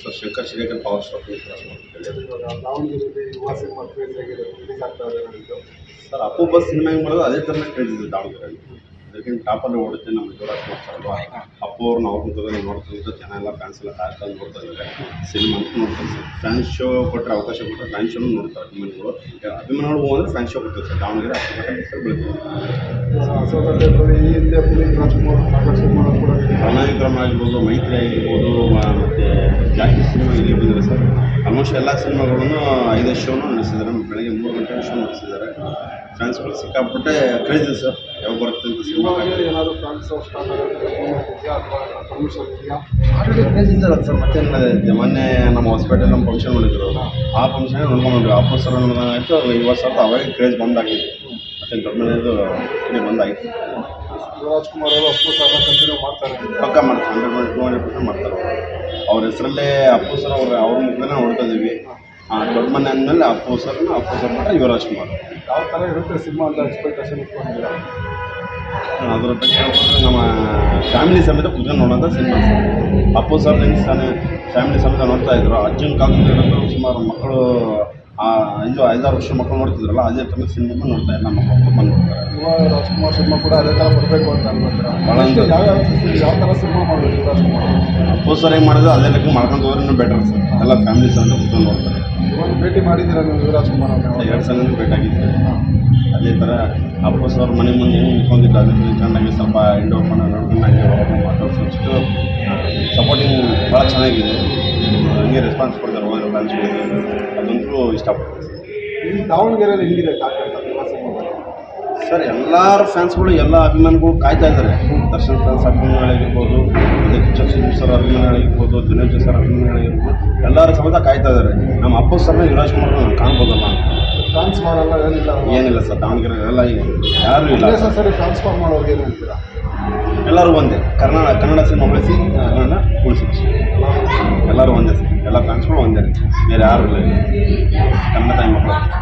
Sir Shankar Shrikar power stop ಇವಾಗ ದಾವಣಗೆರೆಯಲ್ಲಿ ಯುವ ಸಿನಿಮಾ ಕ್ರೇಜ್ ಆಗಿದೆ, ರಿಲೀಸ್ ಆಗ್ತಾ ಇದೆ ನಮ್ಮದು. ಸರ್ ಅಪ್ಪು ಬಸ್ ಸಿನಿಮಾ ಹೆಂಗೆ ಮಾಡೋದು ಅದೇ ಥರನೇ ಕ್ರೇಜ್ ಇದೆ ದಾವಣಗೆರೆಯಲ್ಲಿ. ಅದಕ್ಕಿಂತ ಟಾಪಲ್ಲಿ ಓಡುತ್ತೆ ನಮ್ಮ ಯುವರಾಜ್ ಮಾಡ್ತಾರಲ್ವ, ಅಪ್ಪು ಅವ್ರನ್ನ ಅವ್ರ ಮುಖದಲ್ಲಿ ನೋಡ್ತಾ ಜನ ಎಲ್ಲ ಫ್ಯಾನ್ಸ್ ಎಲ್ಲ ಕಾಯ್ತಾ ನೋಡ್ತಾ ಇದ್ದಾರೆ. ಸಿನಿಮಾ ಅಂತ ನೋಡ್ತಾರೆ ಸರ್. ಫ್ಯಾನ್ಸ್ ಶೋ ಕೊಟ್ಟರೆ ಅವಕಾಶ ಕೊಟ್ಟರೆ ಫ್ಯಾನ್ಸ್ ಶೋನು ನೋಡ್ತಾರೆ ಅಭಿಮಾನಿಗಳು. ಅಭಿಮಾನಿಗಳು ಅಂದರೆ ಫ್ಯಾನ್ಸ್ ಶೋ ಕೊಡ್ತಾರೆ ಸರ್. ದಾವಣಗೆರೆ ಅಷ್ಟು ಹೆಸರು ಬೆಳಿತೀವಿ. ಸೋದರದಲ್ಲಿ ಈ ಹಿಂದೆ ಪುನೀತ್ ರಾಜ್ಕುಮಾರ್ ಸಾಕಷ್ಟು ಸಿನಿಮಾ ಕೂಡ ಪ್ರಣವಿಕ್ರಮ ಆಗಿರ್ಬೋದು, ಮೈತ್ರಿ ಆಗಿರ್ಬೋದು, ಮತ್ತು ಜಾಕಿ ಸಿನಿಮಾ ಇಲ್ಲಿ ಬಂದಿದೆ ಸರ್. ಆಲ್ಮೋಸ್ಟ್ ಎಲ್ಲ ಸಿನಿಮಾಗಳನ್ನು 5 ಶೋನು ನಡೆಸಿದ್ದಾರೆ. ಬೆಳಗ್ಗೆ 3 ಗಂಟೆಗೆ ಶೋ ನಡೆಸಿದ್ದಾರೆ. ಫ್ಯಾನ್ಸ್ಗಳು ಸಿಕ್ಕಾಪಟ್ಟೆ ಕ್ರೇಜ್ ಇದೆ ಸರ್. ಯಾವಾಗ ಬರುತ್ತೆ ಅಂತ ಸಿನಿಮಾ ಏನಾದರೂ ಫ್ಯಾನ್ಸ್ ಸ್ಟಾರ್ಟ್ ಆಗೋದಕ್ಕೆ ಇದೆಯಾ ಅಥವಾ ಪರ್ಮಿಷನ್ ಇದೆಯಾ? ಆಲ್ರೆಡಿ ಕ್ರೇಜ್ ಇದ್ದಲ್ಲ ಸರ್. ಮತ್ತೆ ಮೊನ್ನೆ ನಮ್ಮ ಹೊಸಪೇಟೆ ನಮ್ಮ ಫಂಕ್ಷನ್ ಮಾಡಿದ್ರು. ಆ ಫಂಕ್ಷನ್ ನೋಡ್ಕೊಂಡ್ವಿ. ಅಪ್ಪು ಸರ್ ನೋಡಿದಾಗಾಯ್ತು, ಯುವ ಸರ್ ಅವಾಗ ಕ್ರೇಜ್ ಬಂದಾಗಿದೆ. ಮತ್ತು ದೊಡ್ಡ ಮನೆಯದು ಇಲ್ಲಿ ಬಂದಾಗಿತ್ತು. ರಾಜ್ಕುಮಾರ್ ಅವರು ಅಪ್ಪು ಸರ್ನ ಕಂಟಿನ್ಯೂ ಮಾಡ್ತಾರೆ, ಪಕ್ಕ ಮಾಡ್ತಾರೆ. 100% ಮಾಡ್ತಾರೆ. ಅವ್ರ ಹೆಸರಲ್ಲೇ ಅಪ್ಪು ಸರ್ ಅವ್ರ ಮುಖದಲ್ಲೇ ನೋಡ್ತಾ ಇದ್ದೀವಿ. ದೊಡ್ಡ ಮನೆ ಅಂದಮೇಲೆ ಅಪ್ಪು ಸರ್ ಬಿಟ್ಟರೆ ಯುವರಾಜ್ ಕುಮಾರ್. ಯಾವ ಥರ ಇರುತ್ತೆ ಸಿನಿಮಾ ಅಂತ ಎಕ್ಸ್ಪೆಕ್ಟೇಷನ್ ಇಟ್ಕೊಂಡಿದ್ದೀರಾ? ಅದ್ರ ಬಗ್ಗೆ ಹೇಳ್ಕೊಂಡ್ರೆ ನಮ್ಮ ಫ್ಯಾಮಿಲಿ ಸಮೇತ ಕುತ್ಕೊಂಡು ನೋಡೋಂಥ ಸಿನಿಮಾ ಸರ್. ಅಪ್ಪು ಸರ್ ನೆನೆಸ್ತಾನೆ ಫ್ಯಾಮಿಲಿ ಸಮೇತ ನೋಡ್ತಾ ಇದ್ರು. ಅಜ್ಜನ ಕಾಲದಲ್ಲಿ ಸುಮಾರು ಮಕ್ಕಳು 5-6 ವರ್ಷ ಮಕ್ಕಳು ನೋಡ್ತಿದ್ರಲ್ಲ, ಅದೇ ಥರ ಸಿನಿಮಾ ನೋಡ್ತಾ ಇಲ್ಲ ನಮ್ಮ ಮಕ್ಕಳು ಬಂದು ನೋಡ್ತಾರೆ. ಯುವ ರಾಜ್ಕುಮಾರ್ ಸಿನಿಮಾ ಕೂಡ ಅದೇ ಥರ ಬರಬೇಕು ಅಂತ ಅನ್ಕೊತೀರಾ? ಭಾಳ ಯಾವ ಥರ ಸಿನಿಮಾ ಮಾಡಬೇಕು ರಾಜ್ಕುಮಾರ್? ಅಪ್ಪು ಸರ್ ಹೆಂಗೆ ಮಾಡಿದ್ರು ಅದೇ ಲೆಕ್ಕ ಮಾಡ್ಕೊಂಡು ಹೋದ್ರೂ ಬೆಟರ್ ಸರ್. ಎಲ್ಲ ಫ್ಯಾಮಿಲಿ ಸಮೇತ ಕುತ್ಕೊಂಡು ನೋಡ್ತಾರೆ. ಇವಾಗ ಭೇಟಿ ಮಾಡಿದ್ದೀರಾ ನೀವು ಯುವರಾಜ್ಕುಮಾರ್ ಅವ್ರನ್ನ? 2 ಸಲ ಭೇಟಿಯಾಗಿದ್ದೆ. ಅದೇ ಥರ ಅಪ್ಪು ಸರ್ ಮನೆ ಮುಂದೆ ಹೆಂಗೆ ನಿಂತ್ಕೊಂಡಿದ್ದು ಅದೇ ಚೆನ್ನಾಗಿ ಸ್ವಲ್ಪ ಇಂಡೋ ಓಪನ್ ನೋಡ್ಕೊಂಡು ಹಂಗೆ ಮಾತಾಡ್ಸೋಷ್ಟು ಸಪೋರ್ಟಿಂಗ್ ಭಾಳ ಚೆನ್ನಾಗಿದೆ. ಹಂಗೆ ರೆಸ್ಪಾನ್ಸ್ ಕೊಡ್ತಾರೆ ಹೋಗಿರೋ ಫ್ಯಾನ್ಸ್ಗಳಿಗೆ. ಅದಂತೂ ಇಷ್ಟಪಡ್ತೀನಿ ಸರ್. ಇಲ್ಲಿ ದಾವಣಗೆರೆಯಲ್ಲಿ ಹೆಂಗಿದೆ ಟಾಕ್ ಅಂತ ಯುವ ಸಿನಿಮಾ ಬಗ್ಗೆ? ಸರ್ ಎಲ್ಲರೂ ಫ್ಯಾನ್ಸ್ಗಳು ಎಲ್ಲ ಅಭಿಮಾನಿಗಳು ಕಾಯ್ತಾ ಇದ್ದಾರೆ. ದರ್ಶನ್ ಫ್ಯಾನ್ಸ್ ಅಭಿಮಾನಿಗಳಾಗಿರ್ಬೋದು, ಮತ್ತು ಕಿಚ್ಚ ಸುದೀಪ್ ಸರ್ ಅಭಿಮಾನಿಗಳಾಗಿರ್ಬೋದು, ದಿನೇಶ್ ಸರ್ ಅಭಿಮಾನಿಗಳಾಗಿರ್ಬೋದು, ಎಲ್ಲರೂ ಸಮೇತ ಕಾಯ್ತಾ ಇದ್ದಾರೆ. ನಮ್ಮ ಅಪ್ಪು ಸರ್ನ ಯುವರಾಜ್ ಕುಮಾರ್ ಕಾಣ್ಬೋದಲ್ಲ. ಟ್ರಾನ್ಸ್ಫಾರ್ ಎಲ್ಲ ಏನಿಲ್ಲ ಸರ್. ದಾವಣಗೆರೆ ಎಲ್ಲ ಈಗ ಯಾರೂ ಇಲ್ಲ ಸರಿ. ಟ್ರಾನ್ಸ್ಫಾರ್ ಮಾಡೋರಿಗೆ ಏನು ಹೇಳ್ತೀರಾ? ಎಲ್ಲರೂ ಒಂದೇ. ಕನ್ನಡ ಸಿನಿಮಾ ಬೆಳೆಸಿ ಕನ್ನಡ ಉಳಿಸಿ ಎಲ್ಲರೂ ಒಂದೇ ಸರ್. ಎಲ್ಲ ಫ್ಯಾನ್ಸ್ಗಳು ಒಂದೇ, ಬೇರೆ ಯಾರೂ ಇಲ್ಲ. ಕನ್ನಡ ಮಕ್ಕಳು